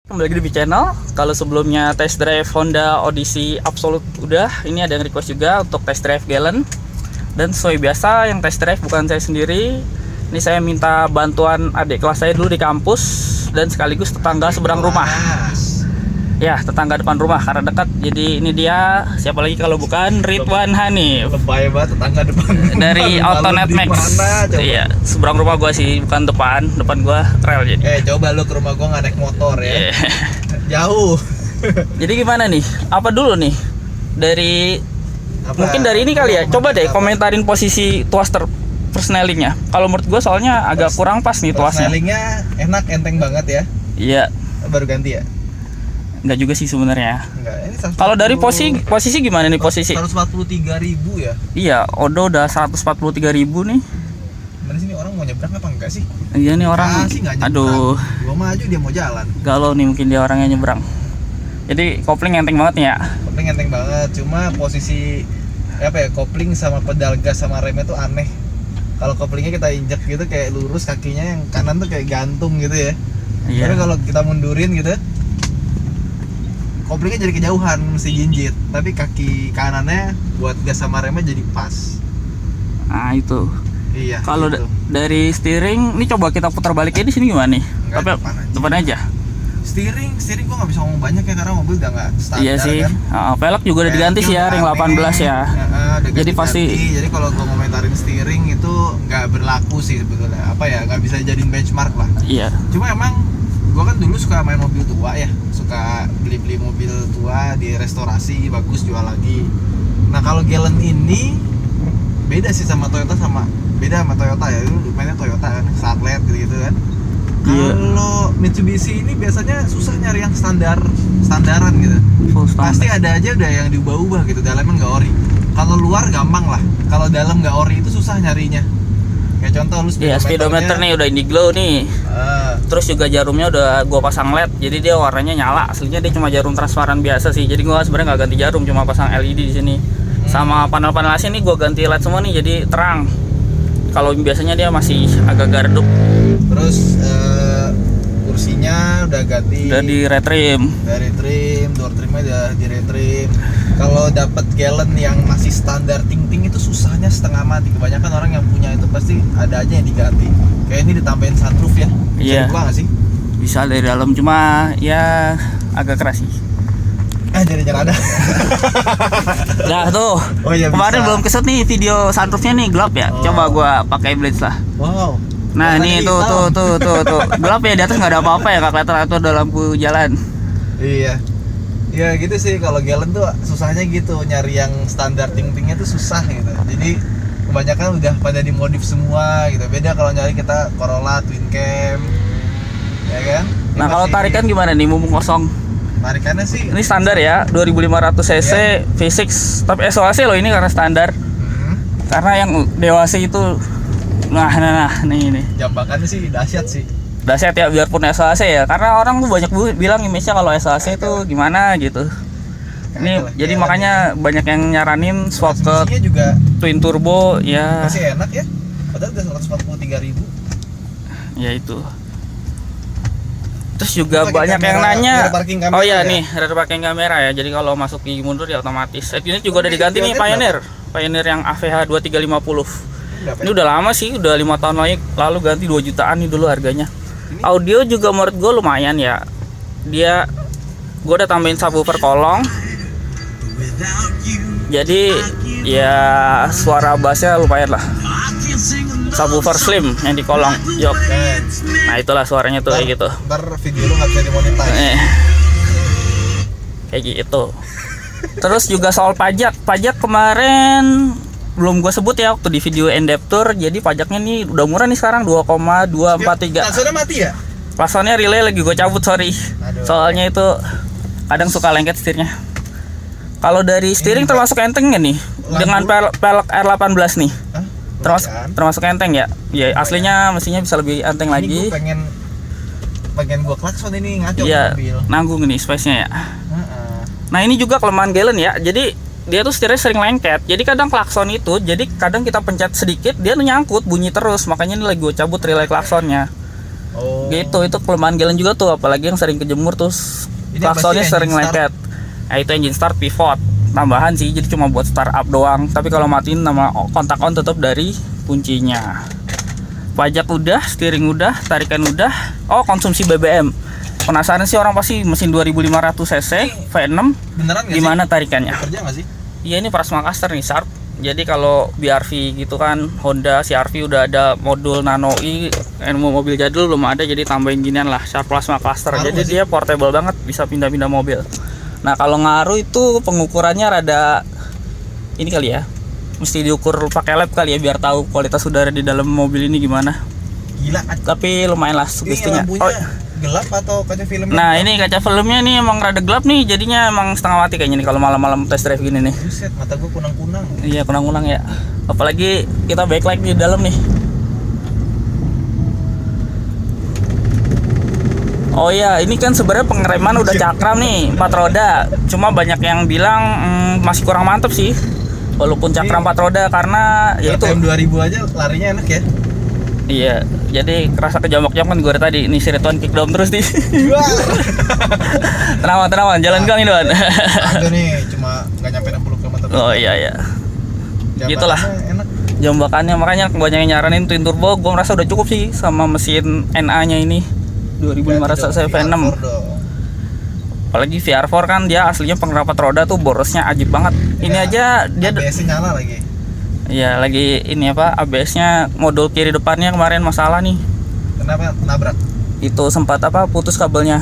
Kembali lagi di channel. Kalau sebelumnya test drive Honda Odyssey Absolute udah, ini ada yang request juga untuk test drive Galen. Dan sesuai biasa yang test drive bukan saya sendiri. Ini saya minta bantuan adik kelas saya dulu di kampus dan sekaligus tetangga seberang rumah. Ya, tetangga depan rumah karena dekat. Jadi ini dia, siapa lagi kalau bukan Ridwan Hanif. Lebay banget tetangga depan. Dari Autonet Max. Iya, seberang rumah gua sih, bukan depan gua rel jadi. Coba lu ke rumah gua nggak naik motor ya. Iya. Jauh. Jadi gimana nih? Apa dulu nih? Mungkin dari ini kali ya. Coba deh komentarin posisi Twister persnelingnya. Kalau menurut gue soalnya agak kurang pas nih tuasnya. Persnelingnya enak, enteng banget ya. Iya. Baru ganti ya? Enggak juga sih sebenarnya. Enggak, ini Kalau dari posisi gimana nih posisi? 143.000 ya. Iya, Odo udah 143.000 nih. Mana sini orang mau nyebrang apa enggak sih? Iya nih orang. Sih nggak nyebrang. Aduh. Gua maju dia mau jalan. Galau nih mungkin dia orangnya nyebrang. Jadi kopling enteng banget nih ya. Kopling enteng banget, cuma posisi kopling sama pedal gas sama remnya tuh aneh. Kalau koplingnya kita injek gitu kayak lurus, kakinya yang kanan tuh kayak gantung gitu ya. Iya. Tapi kalau kita mundurin gitu, koplingnya jadi kejauhan, mesti jinjit. Tapi kaki kanannya buat gas sama remnya jadi pas. Nah itu. Iya. Kalau gitu. dari steering, ini coba kita putar baliknya di sini gimana nih? Enggak, Tapi depan aja. Steering gua nggak bisa ngomong banyak ya karena mobil udah nggak standar. Iya sih. Kan. Velg juga udah diganti sih ya, ring 18 ya. Jadi pasti. Jadi kalau gua komentarin steering itu nggak berlaku sih sebetulnya. Nggak bisa jadiin benchmark lah. Iya. Cuma emang gua kan dulu suka main mobil tua ya, suka beli mobil tua di restorasi bagus jual lagi. Nah kalau Galen ini beda sih sama Toyota ya, itu mainnya Toyota kan, Starlet gitu kan. Iya. Kalau Mitsubishi ini biasanya susah nyari yang standaran gitu. Full standar. Pasti ada aja udah yang diubah-ubah gitu, dalamnya nggak ori. Kalau luar gampang lah, kalau dalam nggak ori itu susah nyarinya. Kayak contoh lu speedometer nih udah Indiglo nih. Terus juga jarumnya udah gua pasang LED, jadi dia warnanya nyala. Aslinya dia cuma jarum transparan biasa sih. Jadi gua sebenarnya nggak ganti jarum, cuma pasang LED di sini. Sama panel-panel AC nih gua ganti LED semua nih, jadi terang. Kalau biasanya dia masih agak redup. Terus kursinya udah ganti. Udah di retrim. Dari trim, door trimnya udah di retrim. Kalau dapat Galen yang masih standar ting-ting itu susahnya setengah mati. Kebanyakan orang yang punya itu pasti ada aja yang diganti. Kayak ini ditambahin sunroof ya. Iya. Bisa nggak sih? Bisa dari dalam, cuma ya agak keras sih. Jangan ada. Nah tuh. Oh iya, kemarin bisa. belum kesut nih video sunroofnya nih gelap ya. Coba gua pakai blades lah. Wow. Nah ini tuh. Gelap ya, di atas nggak ada apa-apa ya, nggak kelihatan atau ada lampu jalan. Iya. Ya gitu sih, kalau Galen tuh susahnya gitu, nyari yang standar ting-tingnya tuh susah gitu. Jadi kebanyakan udah pada dimodif semua gitu. Beda kalau nyari kita Corolla twin cam. Ya kan? Ini Nah kalau masih- tarikan gimana nih mumpung kosong? Tarikannya sih Ini standar ya, 2500 cc V6, tapi SOAC loh ini karena standar. Karena yang dewasa itu nah nih jambakannya sih dahsyat sih. dahsyat ya, biarpun SOAC ya. Karena orang tuh banyak bilang image-nya kalau SOAC itu gimana gitu. Ini Kagak, jadi ya, makanya banyak yang nyaranin swap ke Transmisinya juga twin turbo ya. masih enak ya. Padahal udah 143.000. Ya itu. Terus juga Pakai banyak yang kamera, nanya. rear parking kamera Oh iya ya? nih, rear parking kamera ya. Jadi kalau masuk gigi mundur ya otomatis. Ini juga udah diganti nih Pioneer. Pioneer yang AVH 2350. Berapa Ini ya? udah lama sih, udah 5 tahun lalu ganti 2 jutaan nih dulu harganya. Audio juga menurut gue lumayan ya. Gue udah tambahin subwoofer kolong. Jadi ya suara bassnya lumayan lah. Subwoofer slim yang di kolong jok. Nah itulah suaranya tuh kayak gitu. Ntar video lu nggak bisa dimonetize. Kayak gitu. Terus juga soal pajak kemarin belum gue sebut ya waktu di video Endaptor. Jadi pajaknya nih udah murah nih sekarang 2,243. Klaksonnya mati ya? Klaksonnya relay lagi gue cabut, sorry. Aduh. Soalnya itu kadang suka lengket setirnya. Kalau dari steering termasuk enteng nggak nih? Dengan pelek R18 nih. Hah? Termasuk enteng ya? Ya aslinya mestinya bisa lebih enteng Ini lagi. gue pengen gua klakson ini ngaco Iya, mobil. nanggung nih space-nya ya. Heeh. Nah ini juga kelemahan Galen ya. Jadi dia tuh setirnya sering lengket. Jadi kadang klakson itu, jadi kadang kita pencet sedikit dia tuh nyangkut bunyi terus. Makanya ini lagi gue cabut relay klaksonnya. Oh. Gitu, itu kelemahan Galen juga tuh, apalagi yang sering kejemur terus Ini apa klaksonnya sih, sering engine start? lengket. Nah, itu engine start pivot. Tambahan sih, jadi cuma buat start up doang. Tapi kalau matiin nama kontak on tetap dari kuncinya. Pajak udah, steering udah, tarikan udah. Oh, konsumsi BBM. Penasaran sih orang pasti mesin 2500 cc V6 Beneran nggak gimana sih? tarikannya? Kerja nggak sih? Iya, ini Prasma Caster nih, Sharp. Jadi kalau BRV gitu kan, Honda CR-V udah ada modul Nano i, mobil jadul belum ada, jadi tambahin ginian lah, Sharp Plasma Caster. Ngaruh Jadi nggak sih? dia portable banget, bisa pindah-pindah mobil. Nah, kalau ngaruh itu pengukurannya rada ini kali ya. Mesti diukur pakai lab kali ya biar tahu kualitas udara di dalam mobil ini gimana. Gila. Tapi lumayan lah Ini sugestinya. lampunya gelap atau kaca filmnya? Nah, ini kaca filmnya nih emang rada gelap nih, jadinya emang setengah mati kayaknya nih kalau malam-malam test drive gini nih. Buset, mata gua kunang-kunang. Iya, kunang-kunang ya. Apalagi kita backlight di dalam nih. Oh iya, ini kan sebenarnya pengereman udah cakram nih, 4 roda. Cuma banyak yang bilang masih kurang mantep sih. Walaupun cakram 4 roda karena ya itu. RPM 2000 aja larinya enak ya. Iya, jadi kerasa kejambak-jambak kan gue tadi. Ini si Ridwan kick down terus nih. Tenawan, jalan gang ini, Don. Ada nih, cuma nggak nyampe 60 km. Oh iya. Gitulah. Jambakannya enak. Jambakannya makanya banyak yang nyaranin twin turbo, gue merasa udah cukup sih sama mesin NA-nya ini 2500 cc V6. Apalagi VR4 kan dia aslinya pengrapat roda tuh borosnya ajib banget. Ini aja dia ABS-nya nyala lagi. iya lagi ini apa ABS-nya modul kiri depannya kemarin masalah nih. Kenapa nabrak? Itu sempat apa putus kabelnya.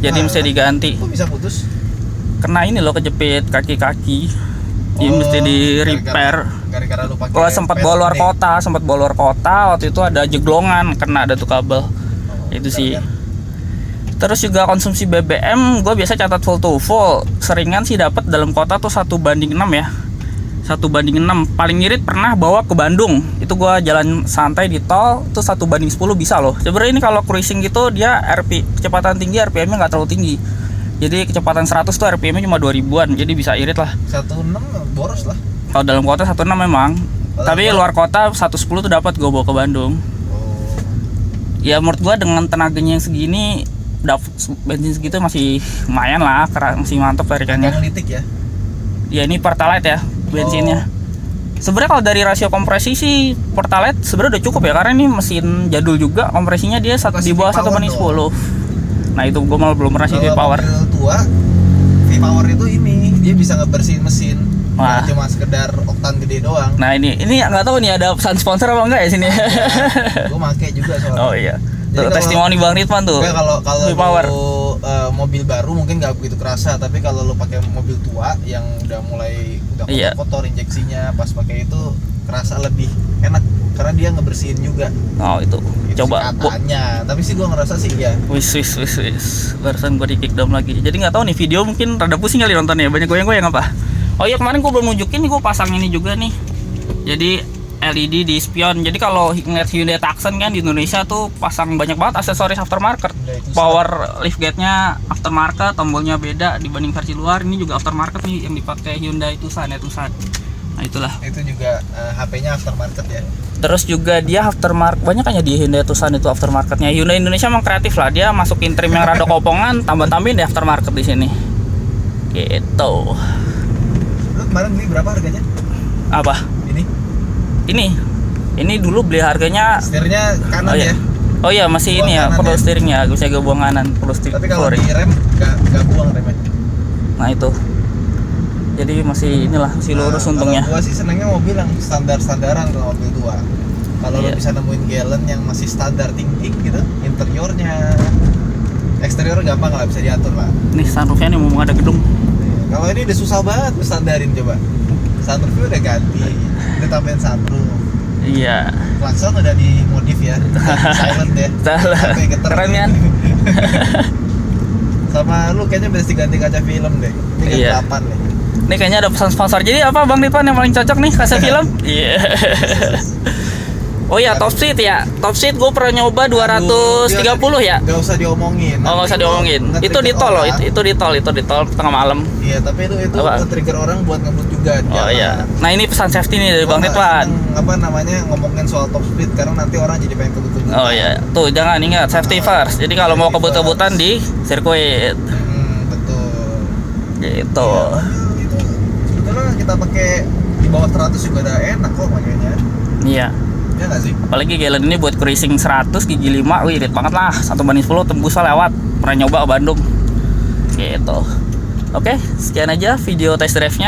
Jadi mesti diganti. Kok bisa putus? Kena ini loh kejepit kaki-kaki. Jadi mesti di repair. Gara-gara lu pakai. Gua sempat bawa luar kota, waktu itu ada jeglongan, kena ada tuh kabel. Itu sih. Terus juga konsumsi BBM, gue biasa catat full to full. Seringan sih dapat dalam kota tuh 1:6 ya. 1:6. Paling ngirit pernah bawa ke Bandung. Itu gue jalan santai di tol tuh 1:10 bisa loh. Sebenarnya ini kalau cruising gitu dia kecepatan tinggi, RPM-nya nggak terlalu tinggi. Jadi kecepatan 100 tuh RPM-nya cuma 2000-an. Jadi bisa irit lah. 16 boros lah. Kalau dalam kota 16 memang. Tapi luar kota 110 tuh dapat gue bawa ke Bandung. Oh. Ya menurut gua dengan tenaganya yang segini dapat bensin segitu masih lumayan lah, masih mantap tarikannya. Yang litik ya. Ya ini Pertalite ya bensinnya. Sebenarnya kalau dari rasio kompresi sih Pertalite sebenarnya udah cukup ya karena ini mesin jadul juga, kompresinya dia di bawah 1/10. Nah itu gua malah belum pernah sih V-Power. Mobil tua V-Power itu ini dia bisa ngebersihin mesin. Wah. Nggak cuma sekedar oktan gede doang. Nah ini nggak tahu nih ada pesan sponsor apa enggak ya sini. Gue make juga soalnya. Oh iya. Jadi Tuh, kalau- testimoni Bang Ridwan tuh. Enggak, kalau V-Power. lu, mobil baru mungkin nggak begitu kerasa, tapi kalau lu pakai mobil tua yang udah mulai Iya. kotor injeksinya, pas pakai itu kerasa lebih enak karena dia ngebersihin juga. Oh itu. Itu Coba sih katanya, tapi sih gua ngerasa sih ya. Wis. Barusan gue di kick down lagi. Jadi nggak tahu nih video mungkin rada pusing kali nontonnya. Banyak goyang-goyang apa? Oh iya kemarin gue belum nunjukin nih, gue pasang ini juga nih. Jadi LED di spion. Jadi kalau ngeliat Hyundai Tucson kan di Indonesia tuh pasang banyak banget aksesoris aftermarket. Hyundai Tucson. Power liftgate-nya aftermarket, tombolnya beda dibanding versi luar. Ini juga aftermarket nih yang dipakai Hyundai Tucson ya Tucson. Nah itulah. Itu juga HP-nya aftermarket ya. Terus juga dia aftermarket, banyak kan ya di Hyundai Tucson itu aftermarketnya. Hyundai Indonesia emang kreatif lah, dia masukin trim yang rada kopongan, tambah-tambahin deh aftermarket di sini. Gitu. Lu kemarin beli berapa harganya? Apa? Ini Ini dulu beli harganya. setirnya kanan Oh iya. ya. Oh iya masih Buang ini ya, kanan pedal ya? steering ya, bisa gue buang kanan, pedal steering. Tapi kalau di rem nggak buang remnya. Nah itu. Jadi masih inilah, masih lurus untungnya. Kalau gua sih senengnya mobil yang standar-standaran kalau mobil tua. Kalau Iya. lo bisa nemuin Galen yang masih standar tinggi gitu, interiornya, eksterior gampang lah bisa diatur lah. Nih sunroofnya nih mau ada gedung. Kalau ini udah susah banget standarin coba. Sunroofnya udah ganti, udah tambahin sunroof. Iya. Klakson udah dimodif ya, silent ya. Salah. Sampai getar. Keren kan? Sama lu kayaknya mesti ganti kaca film deh. Ini Iya. kan 8 nih. Nih kayaknya ada pesan sponsor. Jadi apa Bang Ridwan yang paling cocok nih kaca film? Iya. Oh ya, top speed ya. Top speed gue pernah nyoba 230 ya. Gak usah diomongin. Oh, nggak usah diomongin. Itu di tol loh, itu di tol tengah malam. Iya, tapi itu Apa? trigger orang buat ngebut juga. Oh iya. Nah, ini pesan safety nih dari Bang Ridwan. Apa namanya ngomongin soal top speed karena nanti orang jadi pengen kebut-kebutan. Oh iya. Tuh, jangan ingat safety first. Jadi kalau mau kebut-kebutan di sirkuit. Betul. Gitu. Iya, itu sebetulnya kita pakai di bawah 100 juga udah enak kok makanya. Iya. Ya nggak sih? Apalagi Galen ini buat cruising 100 gigi 5, wih irit banget lah. 1/10 tembusnya lewat. Pernah nyoba ke Bandung. Gitu. Oke, sekian aja video test drive-nya.